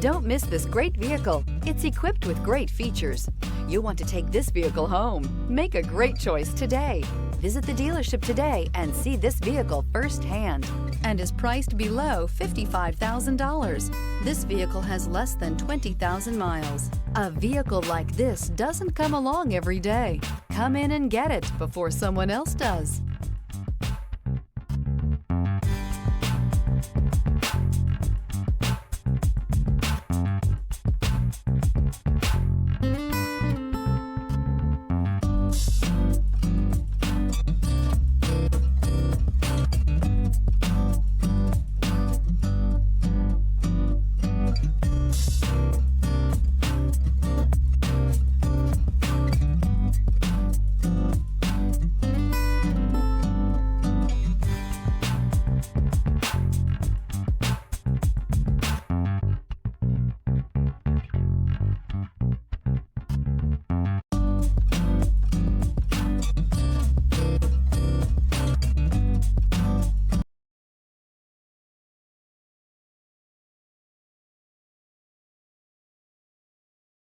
Don't miss this great vehicle. It's equipped with great features. You'll want to take this vehicle home. Make a great choice today. Visit the dealership today and see this vehicle firsthand, and is priced below $55,000. This vehicle has less than 20,000 miles. A vehicle like this doesn't come along every day. Come in and get it before someone else does.